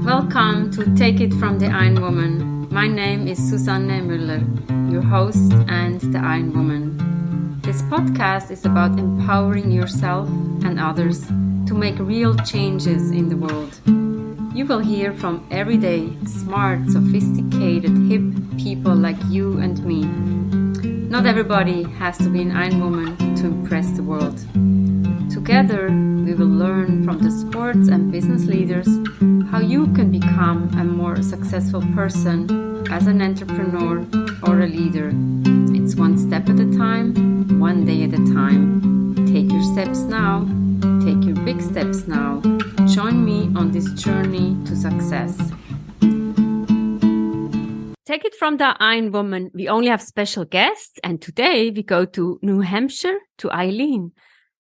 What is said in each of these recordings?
Welcome to Take It from the Iron Woman. My name is Susanne Müller, your host and the Iron Woman. This podcast is about empowering yourself and others to make real changes in the world. You will hear from everyday, smart, sophisticated, hip people like you and me. Not everybody has to be an Iron Woman to impress the world. Together, we will learn from the sports and business leaders how you can become a more successful person as an entrepreneur or a leader. It's one step at a time, one day at a time. Take your steps now. Take your big steps now. Join me on this journey to success. Take it from the Iron Woman. We only have special guests, and today we go to New Hampshire to Illene.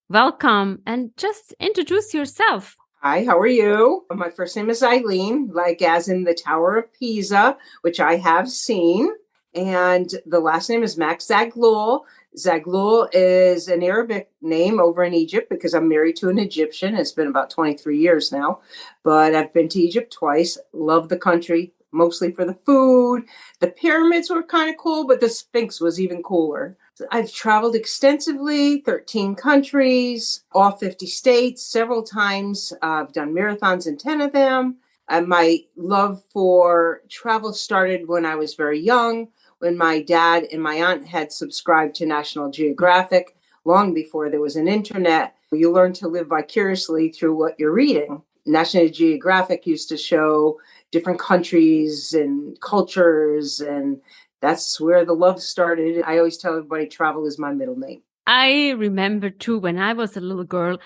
Welcome, and just introduce yourself. Hi, how are you? My first name is Illene, like as in the Tower of Pisa, which I have seen. And the last name is Mack-Zaghloul. Zaghloul is an Arabic name over in Egypt because I'm married to an Egyptian. It's been about 23 years now, but I've been to Egypt twice. Love the country, mostly for the food. The pyramids were kind of cool, but the Sphinx was even cooler. I've traveled extensively, 13 countries, all 50 states, several times. I've done marathons in 10 of them. My love for travel started when I was very young, when my dad and my aunt had subscribed to National Geographic long before there was an internet. You learn to live vicariously through what you're reading. National Geographic used to show different countries and cultures, and that's where the love started. I always tell everybody travel is my middle name. I remember too, when I was a little girl,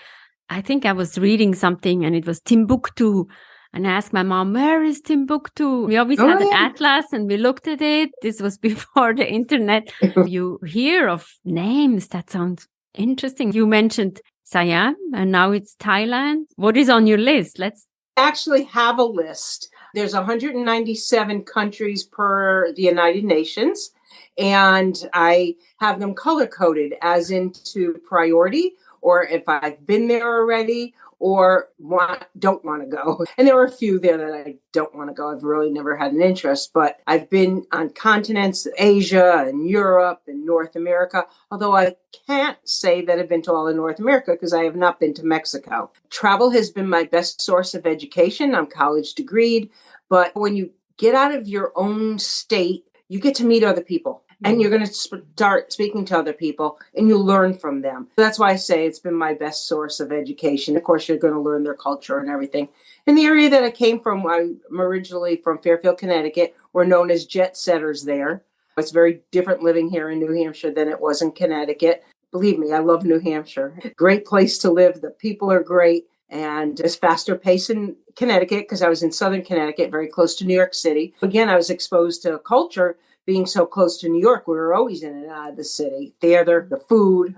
I think I was reading something and it was Timbuktu. And I asked my mom, where is Timbuktu? We always had an atlas and we looked at it. This was before the internet. You hear of names that sound interesting. You mentioned Siam and now it's Thailand. What is on your list? Let's actually have a list. There's 197 countries per the United Nations, and I have them color-coded as into priority, or if I've been there already, or don't want to go. And there are a few there that I don't want to go. I've really never had an interest, but I've been on continents, Asia and Europe and North America, although I can't say that I've been to all of North America because I have not been to Mexico. Travel has been my best source of education. I'm college degreed, but when you get out of your own state, you get to meet other people. And you're going to start speaking to other people and you learn from them. That's why I say it's been my best source of education. Of course, you're going to learn their culture and everything. In the area that I came from, I'm originally from Fairfield, Connecticut. We're known as jet setters there. It's very different living here in New Hampshire than it was in Connecticut. Believe me, I love New Hampshire. Great place to live. The people are great. And it's faster pace in Connecticut because I was in Southern Connecticut, very close to New York City. Again, I was exposed to culture. Being so close to New York, we were always in and out of the city. Theater, the food,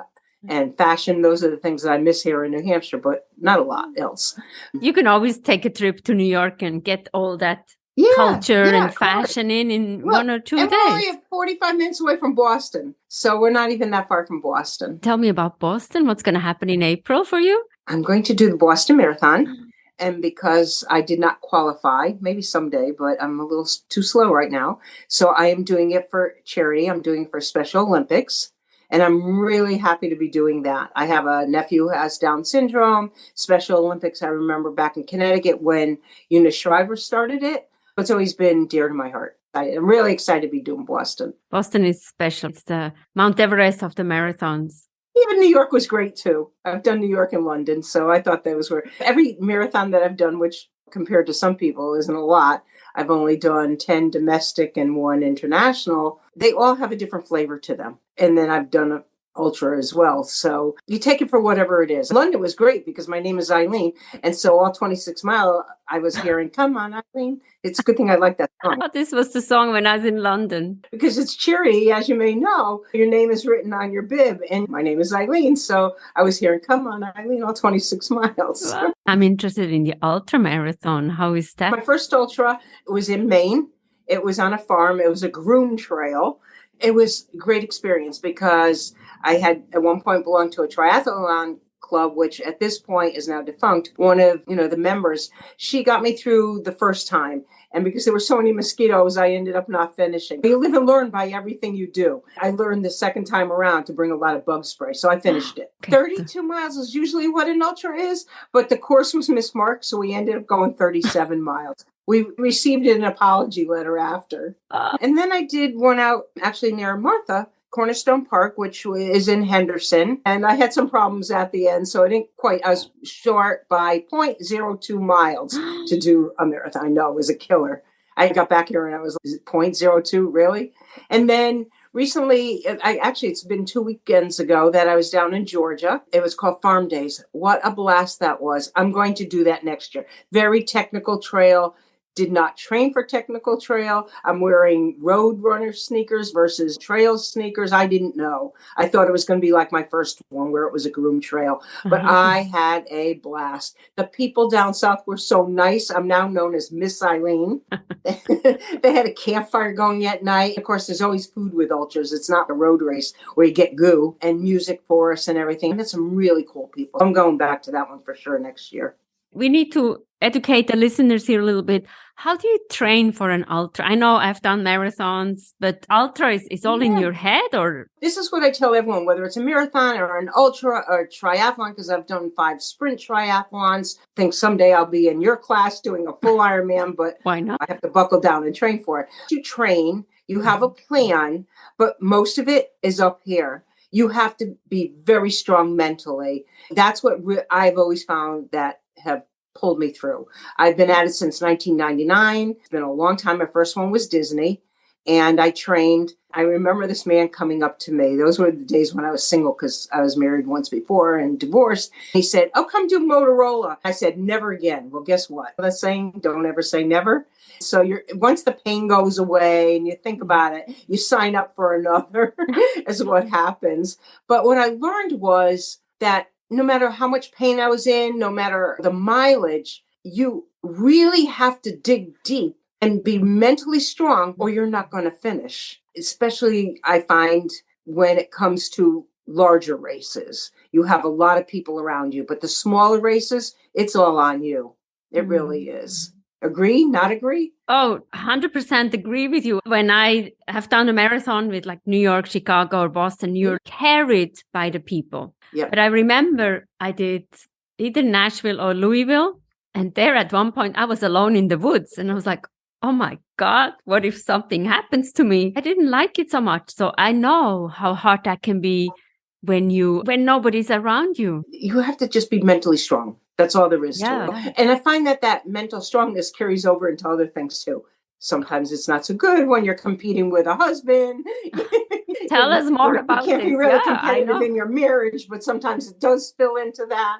and fashion, those are the things that I miss here in New Hampshire, but not a lot else. You can always take a trip to New York and get all that culture and fashion in 1 or 2 days. We're only 45 minutes away from Boston, so we're not even that far from Boston. Tell me about Boston. What's going to happen in April for you? I'm going to do the Boston Marathon. And because I did not qualify, maybe someday, but I'm a little too slow right now. So I am doing it for charity. I'm doing it for Special Olympics. And I'm really happy to be doing that. I have a nephew who has Down syndrome. Special Olympics, I remember back in Connecticut when Eunice Shriver started it. It's always been dear to my heart. I'm really excited to be doing Boston. Boston is special. It's the Mount Everest of the marathons. Even New York was great, too. I've done New York and London, so I thought that was where every marathon that I've done, which compared to some people isn't a lot, I've only done 10 domestic and 1 international. They all have a different flavor to them. And then I've done ultra as well. So you take it for whatever it is. London was great because my name is Illene. And so all 26 mile, I was hearing, come on, Illene. It's a good thing I like that song. This was the song when I was in London. Because it's charity, as you may know. Your name is written on your bib. And my name is Illene. So I was hearing, come on, Illene, all 26 miles. Well, I'm interested in the ultra marathon. How is that? My first ultra was in Maine. It was on a farm. It was a groom trail. It was a great experience because I had at one point belonged to a triathlon club, which at this point is now defunct, one of, the members, she got me through the first time. And because there were so many mosquitoes, I ended up not finishing. You live and learn by everything you do. I learned the second time around to bring a lot of bug spray. So I finished it. Okay. 32 miles is usually what an ultra is, but the course was mismarked. So we ended up going 37 miles. We received an apology letter after. And then I did one out actually near Martha, Cornerstone Park, which is in Henderson. And I had some problems at the end. So I was short by 0.02 miles to do a marathon. I know, it was a killer. I got back here and I was like, is it 0.02, really? And then recently, it's been 2 weekends ago that I was down in Georgia. It was called Farm Days. What a blast that was. I'm going to do that next year. Very technical trail. Did not train for technical trail. I'm wearing road runner sneakers versus trail sneakers. I didn't know. I thought it was going to be like my first one where it was a groomed trail, but I had a blast. The people down south were so nice. I'm now known as Miss Illene. They had a campfire going at night. Of course, there's always food with ultras. It's not a road race where you get goo, and music for us and everything. And that's some really cool people. I'm going back to that one for sure next year. We need to educate the listeners here a little bit. How do you train for an ultra? I know I've done marathons, but ultra is all in your head, or? This is what I tell everyone, whether it's a marathon or an ultra or a triathlon, because I've done 5 sprint triathlons. I think someday I'll be in your class doing a full Ironman, but why not? I have to buckle down and train for it. You train, you have a plan, but most of it is up here. You have to be very strong mentally. That's what I've always found that have pulled me through. I've been at it since 1999. It's been a long time. My first one was Disney, and I trained. I remember this man coming up to me. Those were the days when I was single because I was married once before and divorced. He said, "Oh, come do Motorola." I said, "Never again." Well, guess what? That's saying, don't ever say never. So once the pain goes away and you think about it, you sign up for another is what happens. But what I learned was that no matter how much pain I was in, no matter the mileage, you really have to dig deep and be mentally strong or you're not going to finish. Especially, I find, when it comes to larger races. You have a lot of people around you, but the smaller races, it's all on you. It really is. Agree? Not agree? Oh, 100% agree with you. When I have done a marathon with like New York, Chicago, or Boston, you're carried by the people. Yeah. But I remember I did either Nashville or Louisville. And there at one point, I was alone in the woods. And I was like, oh my God, what if something happens to me? I didn't like it so much. So I know how hard that can be when nobody's around you. You have to just be mentally strong. That's all there is to it. And I find that mental strongness carries over into other things too. Sometimes it's not so good when you're competing with a husband. Tell us more about it. You can't be really competitive in your marriage, but sometimes it does spill into that.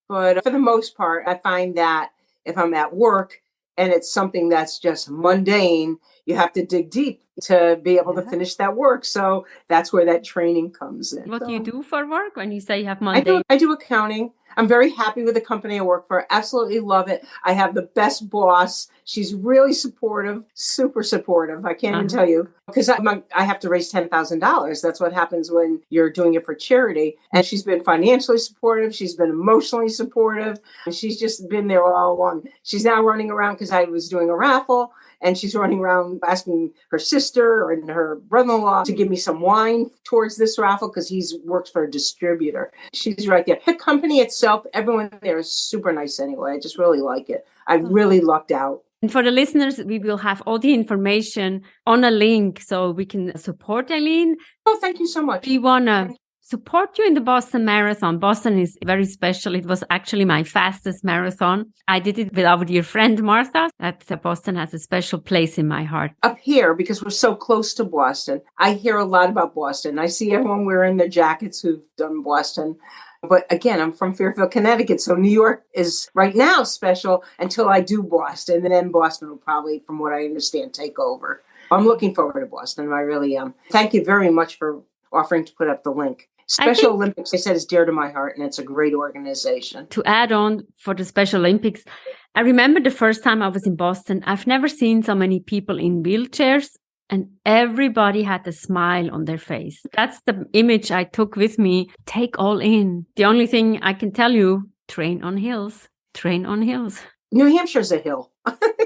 But for the most part, I find that if I'm at work and it's something that's just mundane, you have to dig deep to be able to finish that work. So that's where that training comes in. What do you do for work when you say you have mundane? I do accounting. I'm very happy with the company I work for. Absolutely love it. I have the best boss. She's really supportive, super supportive. I can't even tell you, because I have to raise $10,000. That's what happens when you're doing it for charity. And she's been financially supportive. She's been emotionally supportive. And she's just been there all along. She's now running around because I was doing a raffle. And she's running around asking her sister and her brother-in-law to give me some wine towards this raffle because he works for a distributor. She's right there. The company itself, everyone there is super nice anyway. I just really like it. I really lucked out. And for the listeners, we will have all the information on a link so we can support Illene. Oh, thank you so much. We want to support you in the Boston Marathon. Boston is very special. It was actually my fastest marathon. I did it with our dear friend Martha. Boston has a special place in my heart. Up here, because we're so close to Boston, I hear a lot about Boston. I see everyone wearing their jackets who've done Boston. But again, I'm from Fairfield, Connecticut. So New York is right now special until I do Boston. And then Boston will probably, from what I understand, take over. I'm looking forward to Boston. I really am. Thank you very much for offering to put up the link. Special Olympics, I said, is dear to my heart, and it's a great organization. To add on for the Special Olympics, I remember the first time I was in Boston, I've never seen so many people in wheelchairs. and everybody had a smile on their face. That's the image I took with me. Take all in. The only thing I can tell you, train on hills. Train on hills. New Hampshire's a hill.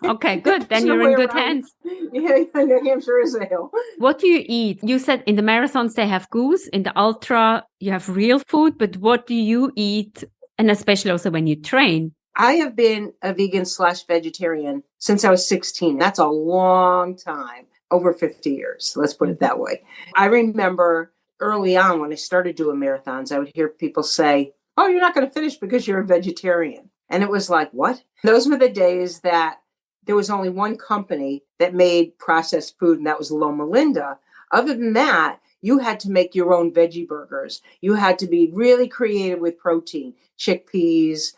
Okay, good. Then There's no you're way in good around it. hands. Yeah, New Hampshire is a hill. What do you eat? You said in the marathons they have goose, in the ultra you have real food, but what do you eat? And especially also when you train. I have been a vegan/vegetarian since I was 16. That's a long time, over 50 years. Let's put it that way. I remember early on when I started doing marathons, I would hear people say, "Oh, you're not going to finish because you're a vegetarian." And it was like, what? Those were the days that there was only one company that made processed food, and that was Loma Linda. Other than that, you had to make your own veggie burgers. You had to be really creative with protein, chickpeas,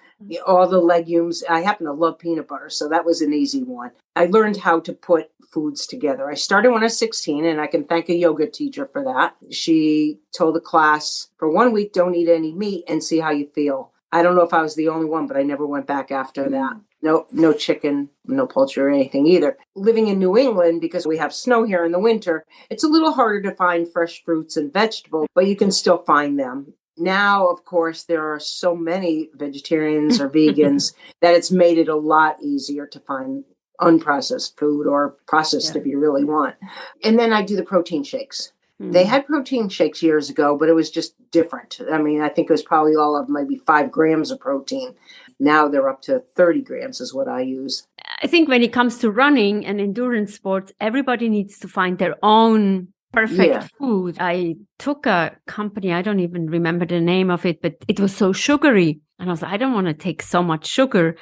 all the legumes. I happen to love peanut butter, so that was an easy one. I learned how to put foods together. I started when I was 16, and I can thank a yoga teacher for that. She told the class, for 1 week, don't eat any meat and see how you feel. I don't know if I was the only one, but I never went back after that. No chicken, no poultry or anything either. Living in New England, because we have snow here in the winter, it's a little harder to find fresh fruits and vegetables, but you can still find them. Now, of course, there are so many vegetarians or vegans that it's made it a lot easier to find unprocessed food or processed if you really want. And then I do the protein shakes. They had protein shakes years ago, but it was just different. I mean, I think it was probably all of maybe 5 grams of protein. Now they're up to 30 grams is what I use. I think when it comes to running and endurance sports, everybody needs to find their own perfect food. I took a company, I don't even remember the name of it, but it was so sugary. And I was like, I don't want to take so much sugar.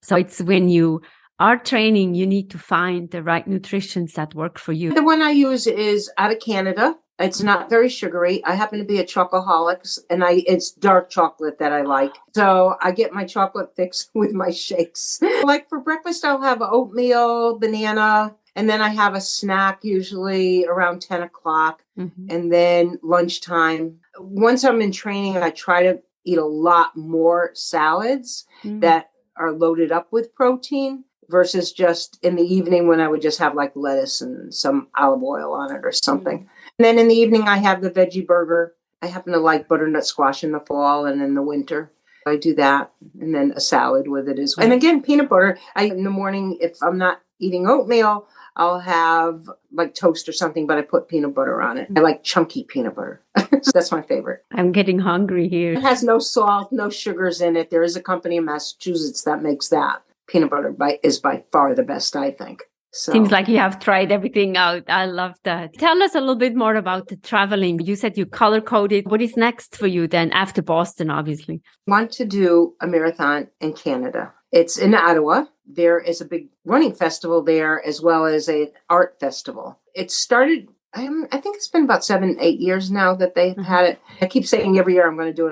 So it's when you are training, you need to find the right nutritions that work for you. The one I use is out of Canada. It's not very sugary. I happen to be a chocoholic, and it's dark chocolate that I like. So I get my chocolate fix with my shakes. Like for breakfast, I'll have oatmeal, banana, and then I have a snack usually around 10 o'clock. And then lunchtime. Once I'm in training, I try to eat a lot more salads that are loaded up with protein, versus just in the evening when I would just have like lettuce and some olive oil on it or something. And then in the evening, I have the veggie burger. I happen to like butternut squash in the fall and in the winter. I do that, and then a salad with it as well. And again, peanut butter. In the morning, if I'm not eating oatmeal, I'll have like toast or something, but I put peanut butter on it. I like chunky peanut butter. So that's my favorite. I'm getting hungry here. It has no salt, no sugars in it. There is a company in Massachusetts that makes that. Peanut butter is by far the best, I think. So. Seems like you have tried everything out. I love that. Tell us a little bit more about the traveling. You said you color-coded. What is next for you then after Boston, obviously? I want to do a marathon in Canada. It's in Ottawa. There is a big running festival there as well as an art festival. It started, I think it's been about 7-8 years now that they've had it. I keep saying every year I'm going to do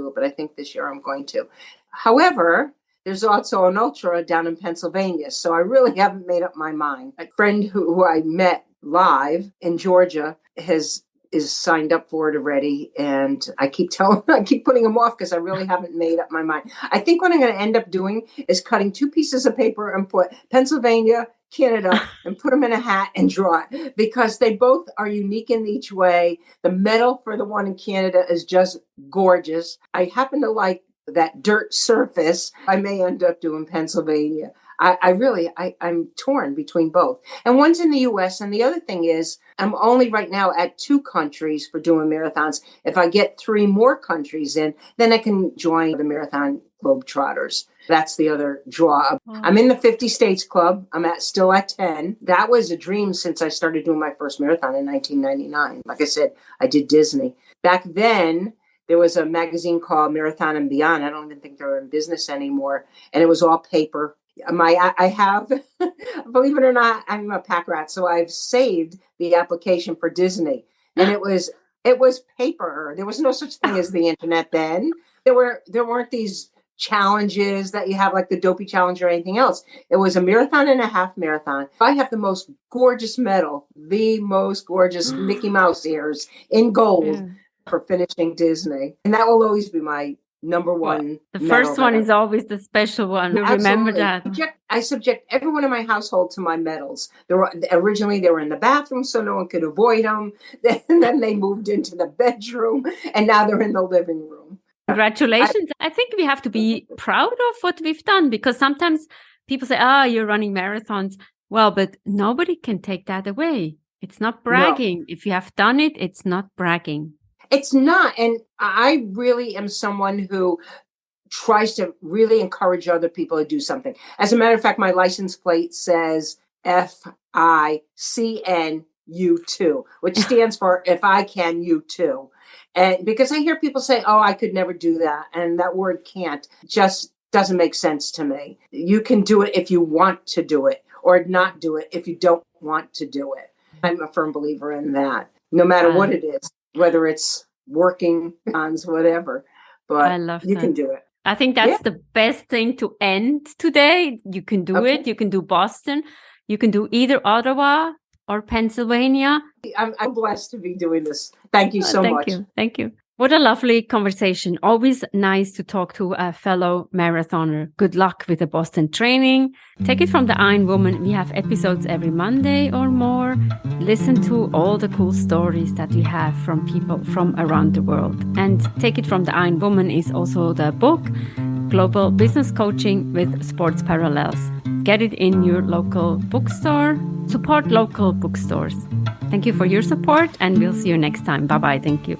it, but I think this year I'm going to. However, there's also an ultra down in Pennsylvania, so I really haven't made up my mind. A friend who I met live in Georgia is signed up for it already, and I keep putting him off because I really haven't made up my mind. I think what I'm going to end up doing is cutting 2 pieces of paper and put Pennsylvania, Canada, and put them in a hat and draw it, because they both are unique in each way. The medal for the one in Canada is just gorgeous. I happen to like that dirt surface. I may end up doing Pennsylvania. I'm torn between both. And one's in the US. And the other thing is, I'm only right now at 2 countries for doing marathons. If I get 3 more countries in, then I can join the Marathon Globetrotters. That's the other draw. I'm in the 50 States Club. I'm still at 10. That was a dream since I started doing my first marathon in 1999. Like I said, I did Disney. Back then, there was a magazine called Marathon and Beyond. I don't even think they're in business anymore. And it was all paper. I have, believe it or not, I'm a pack rat. So I've saved the application for Disney. And it was paper. There was no such thing as the internet then. There weren't these challenges that you have like the Dopey Challenge or anything else. It was a marathon and a half marathon. I have the most gorgeous medal, the most gorgeous Mickey Mouse ears in gold. For finishing Disney. And that will always be my number one Well, the medal first one is always the special one. Remember that. I subject everyone in my household to my medals. Originally, they were in the bathroom so no one could avoid them. Then they moved into the bedroom, and now they're in the living room. Congratulations. I think we have to be proud of what we've done, because sometimes people say, you're running marathons. Well, but nobody can take that away. It's not bragging. No. If you have done it, it's not bragging. It's not. And I really am someone who tries to really encourage other people to do something. As a matter of fact, my license plate says FICN-U2, which stands for if I can, you too. And because I hear people say, I could never do that. And that word can't just doesn't make sense to me. You can do it if you want to do it, or not do it if you don't want to do it. I'm a firm believer in that, no matter what it is, whether it's working on whatever, but you can do it. I think that's the best thing to end today. You can do it. You can do Boston. You can do either Ottawa or Pennsylvania. I'm blessed to be doing this. Thank you so much. Thank you. What a lovely conversation. Always nice to talk to a fellow marathoner. Good luck with the Boston training. Take it from the Iron Woman. We have episodes every Monday or more. Listen to all the cool stories that we have from people from around the world. And Take It from the Iron Woman is also the book, Global Business Coaching with Sports Parallels. Get it in your local bookstore. Support local bookstores. Thank you for your support, and we'll see you next time. Bye-bye. Thank you.